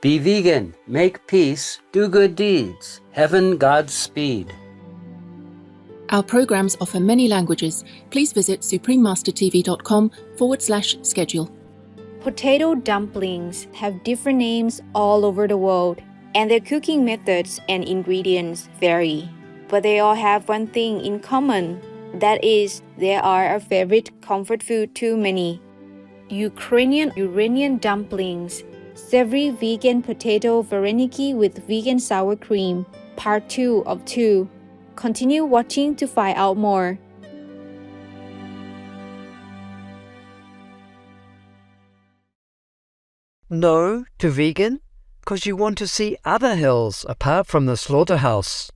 Be vegan, make peace, do good deeds. Heaven Godspeed. Our programs offer many languages. Please visit suprememastertv.com/schedule. Potato dumplings have different names all over the world, and their cooking methods and ingredients vary. But they all have one thing in common. That is, they are a favorite comfort food to many. Ureignian dumplings. Savory vegan potato Varenyky with vegan sour cream. Part 2 of 2. Continue watching to find out more. No to vegan, because you want to see other hills apart from the slaughterhouse.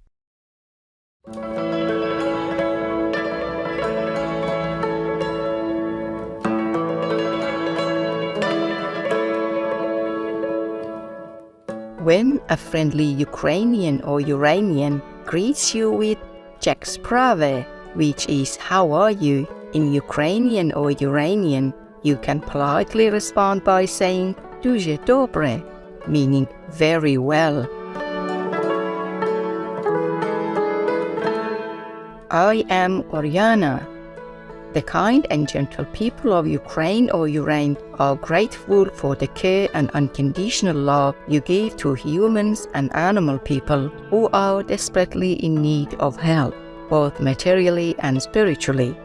When a friendly Ukrainian or Ureignian greets you with "Jak sprawy," which is "How are you?" in Ukrainian or Ureignian, you can politely respond by saying "Дуже добре," meaning very well. I am Oriana. The kind and gentle people of Ukraine or Ureign are grateful for the care and unconditional love you give to humans and animal people who are desperately in need of help, both materially and spiritually.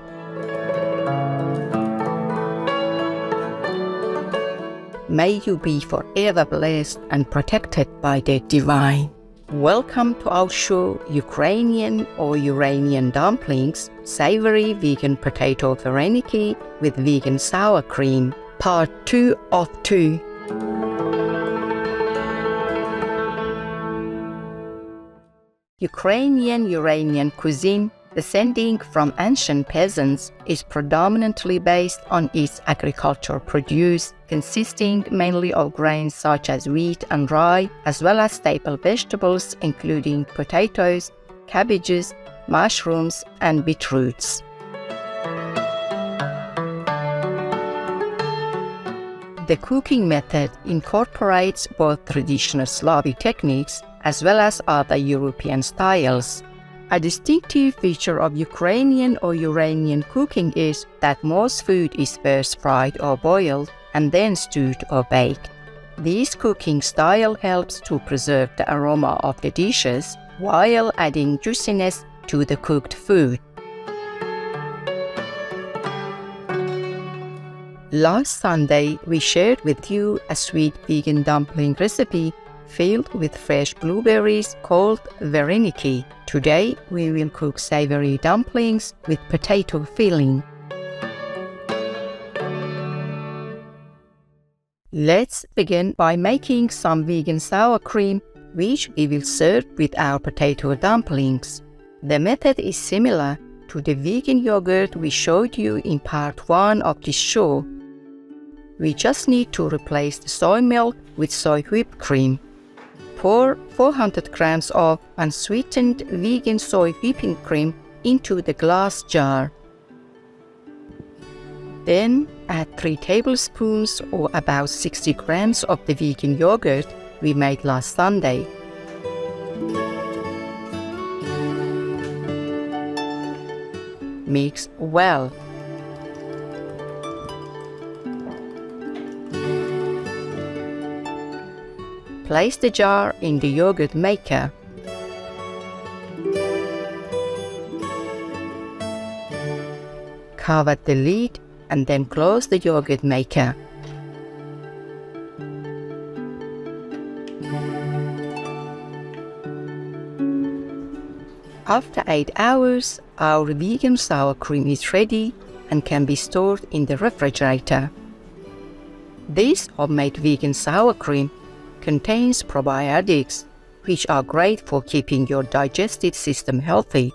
May you be forever blessed and protected by the divine. Welcome to our show, Ukrainian or Ureignian dumplings, savory vegan potato Varenyky with vegan sour cream, part 2 of 2. Ureignian cuisine, descending from ancient peasants, is predominantly based on its agricultural produce, consisting mainly of grains such as wheat and rye, as well as staple vegetables including potatoes, cabbages, mushrooms, and beetroots. The cooking method incorporates both traditional Slavic techniques as well as other European styles. A distinctive feature of Ukrainian or Ureignian cooking is that most food is first fried or boiled and then stewed or baked. This cooking style helps to preserve the aroma of the dishes while adding juiciness to the cooked food. Last Sunday, we shared with you a sweet vegan dumpling recipe filled with fresh blueberries called Varenyky. Today, we will cook savory dumplings with potato filling. Let's begin by making some vegan sour cream, which we will serve with our potato dumplings. The method is similar to the vegan yogurt we showed you in part 1 of this show. We just need to replace the soy milk with soy whipped cream. Pour 400 grams of unsweetened vegan soy whipping cream into the glass jar. Then add 3 tablespoons or about 60 grams of the vegan yogurt we made last Sunday. Mix well. Place the jar in the yogurt maker. Cover the lid and then close the yogurt maker. After 8 hours, our vegan sour cream is ready and can be stored in the refrigerator. This homemade vegan sour cream contains probiotics, which are great for keeping your digestive system healthy,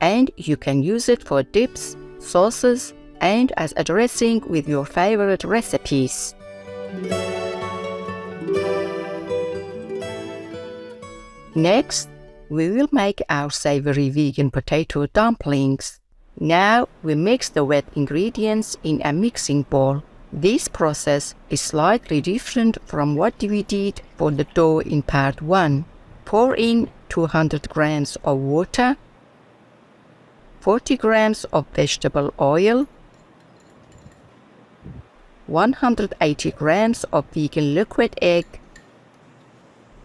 and you can use it for dips, sauces, and as a dressing with your favorite recipes. Next, we will make our savory vegan potato dumplings. Now we mix the wet ingredients in a mixing bowl. This process is slightly different from what we did for the dough in part 1. Pour in 200 grams of water, 40 grams of vegetable oil, 180 grams of vegan liquid egg,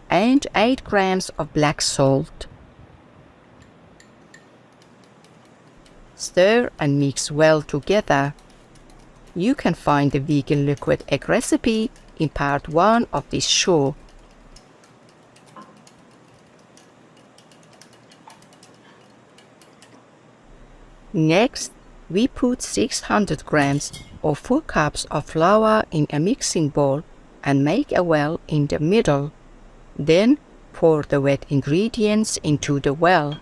and 8 grams of black salt. Stir and mix well together. You can find the vegan liquid egg recipe in part 1 of this show. Next, we put 600 grams or 4 cups of flour in a mixing bowl and make a well in the middle. Then pour the wet ingredients into the well.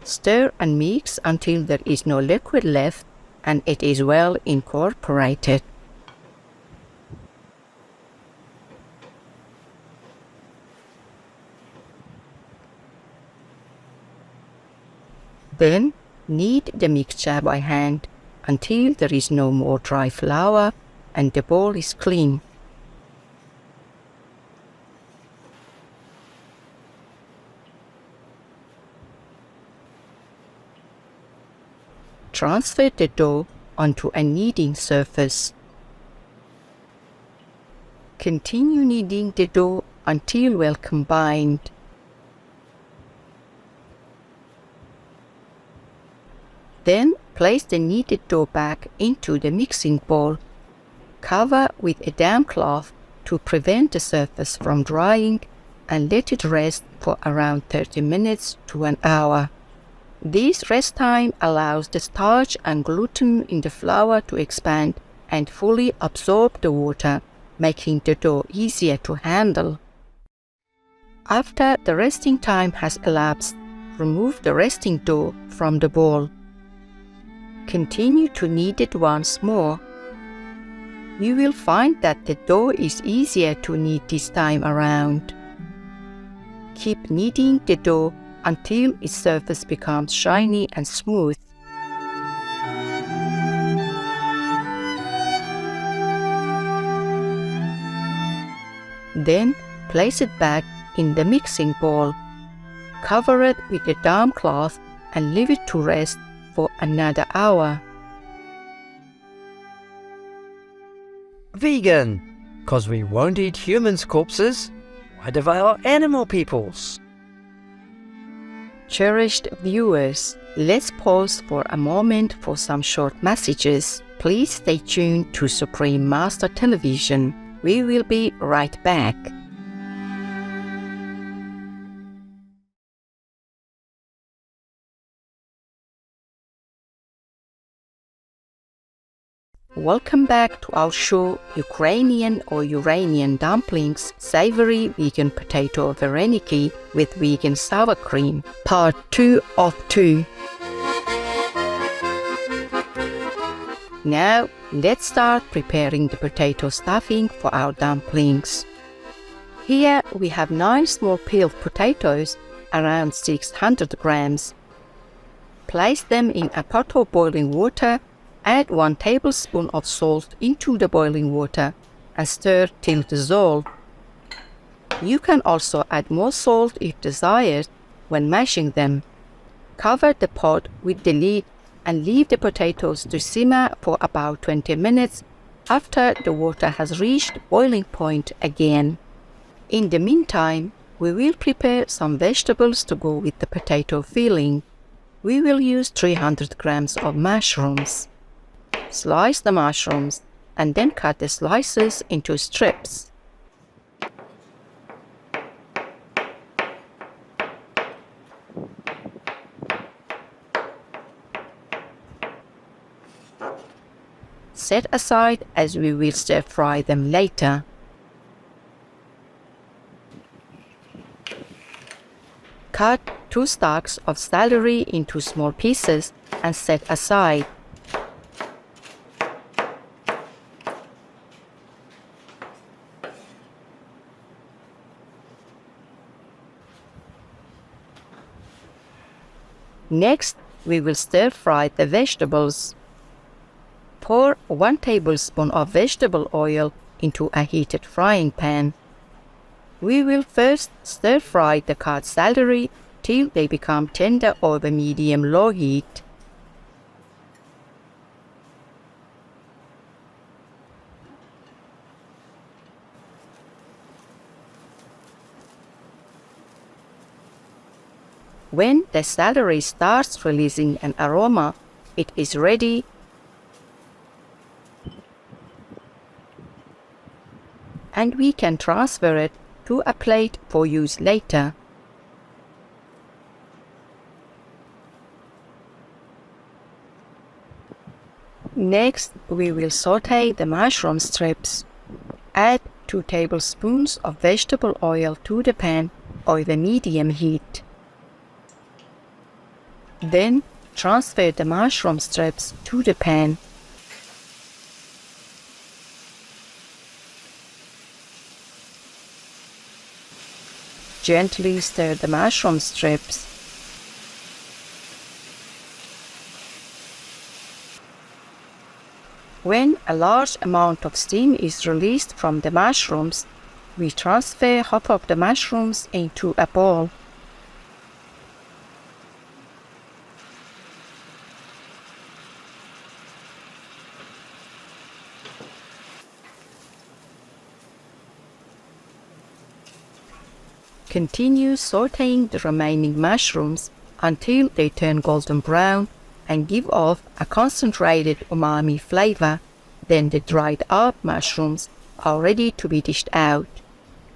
Stir and mix until there is no liquid left and it is well incorporated. Then knead the mixture by hand until there is no more dry flour and the bowl is clean. Transfer the dough onto a kneading surface. Continue kneading the dough until well combined. Then place the kneaded dough back into the mixing bowl. Cover with a damp cloth to prevent the surface from drying and let it rest for around 30 minutes to an hour. This rest time allows the starch and gluten in the flour to expand and fully absorb the water, making the dough easier to handle. After the resting time has elapsed, remove the resting dough from the bowl. Continue to knead it once more. You will find that the dough is easier to knead this time around. Keep kneading the dough until its surface becomes shiny and smooth. Then place it back in the mixing bowl. Cover it with a damp cloth and leave it to rest for another hour. Vegan, 'cause we won't eat humans' corpses. Why devour animal peoples? Cherished viewers, let's pause for a moment for some short messages. Please stay tuned to Supreme Master Television. We will be right back. Welcome back to our show Ukrainian or Ureignian dumplings, savory vegan potato Varenyky with vegan sour cream, part 2 of 2. Now let's start preparing the potato stuffing for our dumplings. Here we have 9 small peeled potatoes, around 600 grams. Place them in a pot of boiling water. Add 1 tablespoon of salt into the boiling water and stir till dissolved. You can also add more salt if desired when mashing them. Cover the pot with the lid and leave the potatoes to simmer for about 20 minutes after the water has reached boiling point again. In the meantime, we will prepare some vegetables to go with the potato filling. We will use 300 grams of mushrooms. Slice the mushrooms and then cut the slices into strips. Set aside as we will stir fry them later. Cut 2 stalks of celery into small pieces and set aside. Next, we will stir-fry the vegetables. Pour 1 tablespoon of vegetable oil into a heated frying pan. We will first stir-fry the cut celery till they become tender over medium-low heat. When the celery starts releasing an aroma, it is ready. And we can transfer it to a plate for use later. Next, we will saute the mushroom strips. Add 2 tablespoons of vegetable oil to the pan over medium heat. Then, transfer the mushroom strips to the pan. Gently stir the mushroom strips. When a large amount of steam is released from the mushrooms, we transfer half of the mushrooms into a bowl. Continue sauteing the remaining mushrooms until they turn golden brown and give off a concentrated umami flavor. Then the dried up mushrooms are ready to be dished out.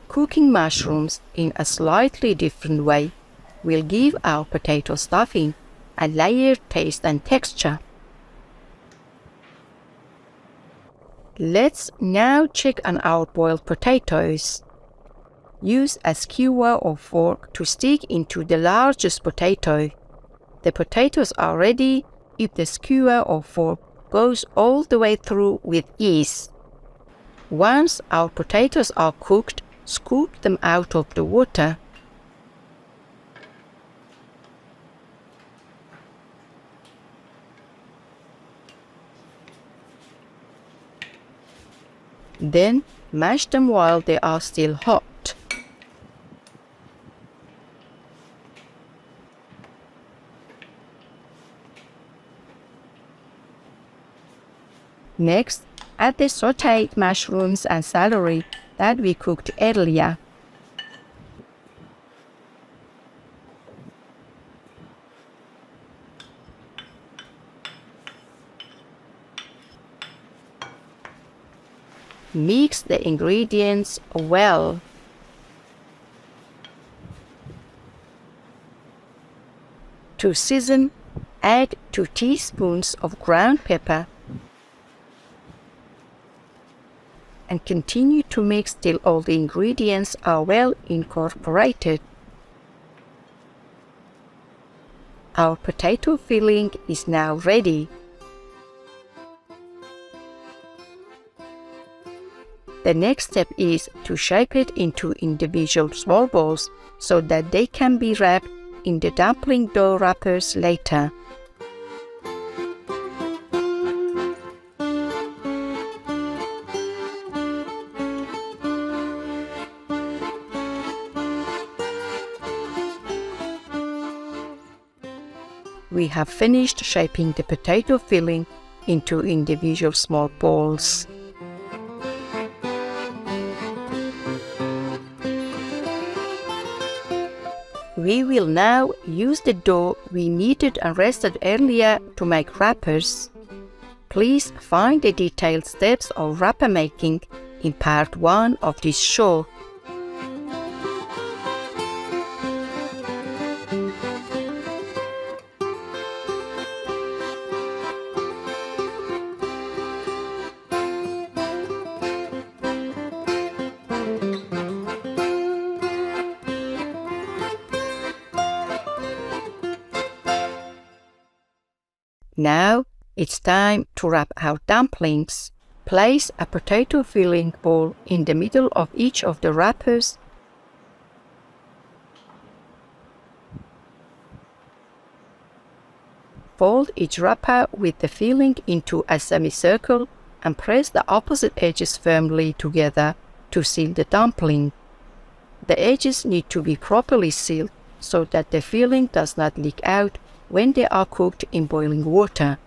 Cooking mushrooms in a slightly different way will give our potato stuffing a layered taste and texture. Let's now check on our boiled potatoes. Use a skewer or fork to stick into the largest potato. The potatoes are ready if the skewer or fork goes all the way through with ease. Once our potatoes are cooked, scoop them out of the water. Then mash them while they are still hot. Next, add the sauteed mushrooms and celery that we cooked earlier. Mix the ingredients well. To season, add 2 teaspoons of ground pepper and continue to mix till all the ingredients are well incorporated. Our potato filling is now ready. The next step is to shape it into individual small balls so that they can be wrapped in the dumpling dough wrappers later. We have finished shaping the potato filling into individual small balls. We will now use the dough we kneaded and rested earlier to make wrappers. Please find the detailed steps of wrapper making in part 1 of this show. Now it's time to wrap our dumplings. Place a potato filling ball in the middle of each of the wrappers. Fold each wrapper with the filling into a semicircle and press the opposite edges firmly together to seal the dumpling. The edges need to be properly sealed so that the filling does not leak out when they are cooked in boiling water.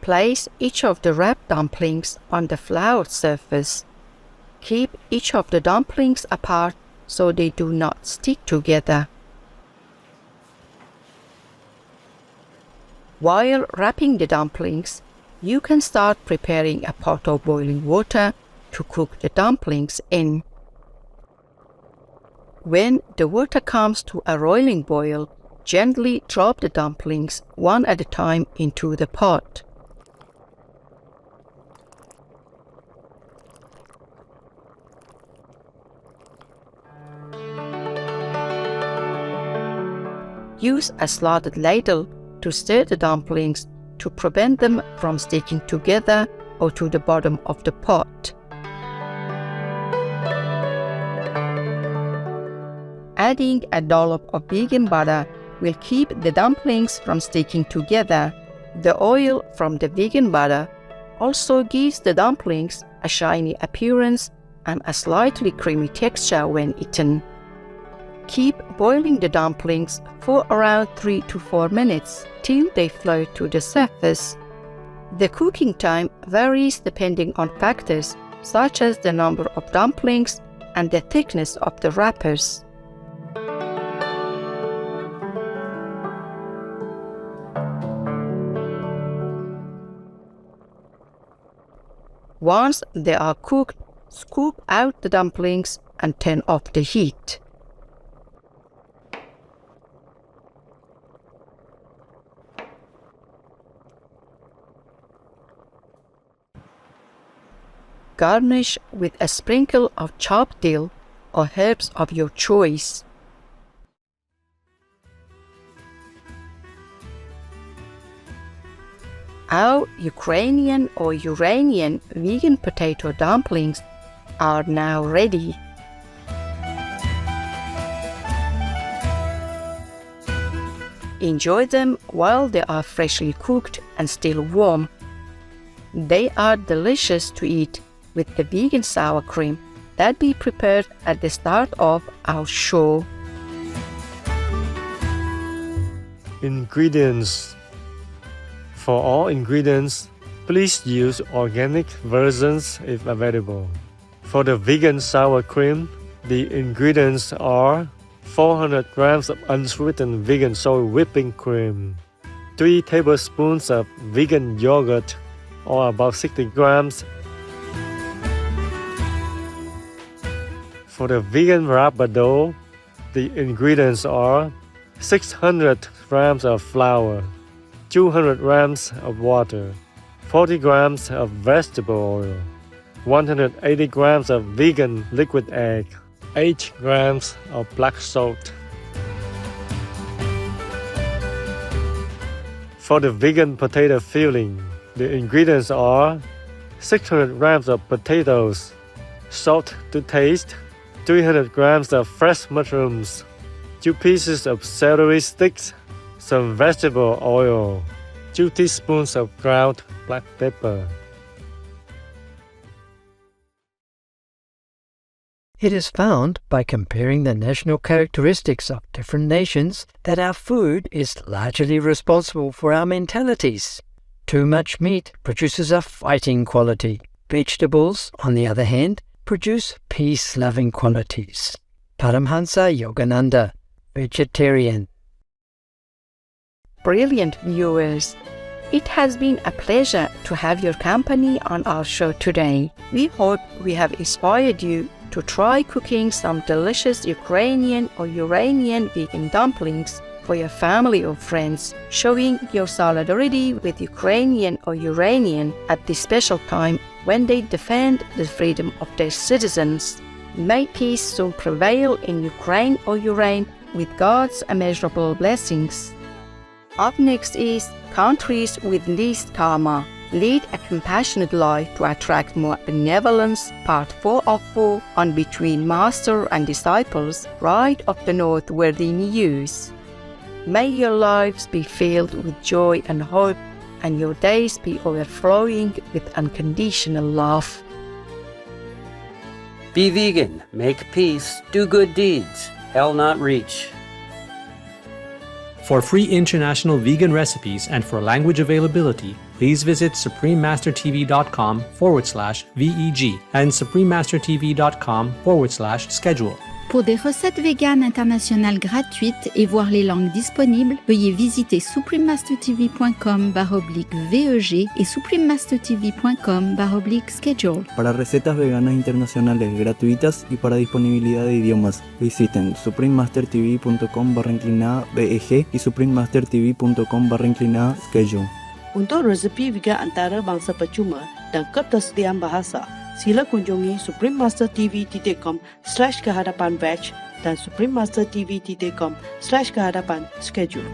Place each of the wrapped dumplings on the floured surface. Keep each of the dumplings apart so they do not stick together. While wrapping the dumplings, you can start preparing a pot of boiling water to cook the dumplings in. When the water comes to a roiling boil, gently drop the dumplings one at a time into the pot. Use a slotted ladle to stir the dumplings to prevent them from sticking together or to the bottom of the pot. Adding a dollop of vegan butter will keep the dumplings from sticking together. The oil from the vegan butter also gives the dumplings a shiny appearance and a slightly creamy texture when eaten. Keep boiling the dumplings for around 3 to 4 minutes till they float to the surface. The cooking time varies depending on factors such as the number of dumplings and the thickness of the wrappers. Once they are cooked, scoop out the dumplings and turn off the heat. Garnish with a sprinkle of chopped dill or herbs of your choice. Our Ukrainian or Ureignian vegan potato dumplings are now ready. Enjoy them while they are freshly cooked and still warm. They are delicious to eat with the vegan sour cream that we prepared at the start of our show. Ingredients. For all ingredients, please use organic versions if available. For the vegan sour cream, the ingredients are 400 grams of unsweetened vegan soy whipping cream, 3 tablespoons of vegan yogurt, or about 60 grams. For the vegan wrapper dough, the ingredients are 600 grams of flour, 200 grams of water, 40 grams of vegetable oil, 180 grams of vegan liquid egg, 8 grams of black salt. For the vegan potato filling, the ingredients are 600 grams of potatoes, salt to taste, 300 grams of fresh mushrooms, 2 pieces of celery sticks, some vegetable oil, 2 teaspoons of ground black pepper. It is found by comparing the national characteristics of different nations that our food is largely responsible for our mentalities. Too much meat produces a fighting quality. Vegetables, on the other hand, produce peace-loving qualities. Paramhansa Yogananda, vegetarian. Brilliant viewers! It has been a pleasure to have your company on our show today. We hope we have inspired you to try cooking some delicious Ukrainian or Ureignian vegan dumplings for your family or friends, showing your solidarity with Ukrainian or Ureignian at this special time when they defend the freedom of their citizens. May peace soon prevail in Ukraine or Ureign with God's immeasurable blessings. Up next is Countries with Least Karma Lead a compassionate life to attract more benevolence, Part 4 of 4 on Between Master and Disciples, right of the noteworthy news. May your lives be filled with joy and hope, and your days be overflowing with unconditional love. Be vegan, make peace, do good deeds, hell not reach. For free international vegan recipes and for language availability, please visit suprememastertv.com/VEG and suprememastertv.com/schedule. Pour des recettes véganes internationales gratuites et voir les langues disponibles, veuillez visiter suprememastertv.com/VEG et suprememastertv.com/schedule. Para recetas veganas internacionales gratuitas y para disponibilidad de idiomas, visiten suprememastertv.com/VEG y suprememastertv.com/schedule. Untuk resepi vegan antara bangsa percuma dan ketersediaan bahasa, sila kunjungi suprememastertv.com/kehadapan veg dan suprememastertv.com/kehadapan schedule.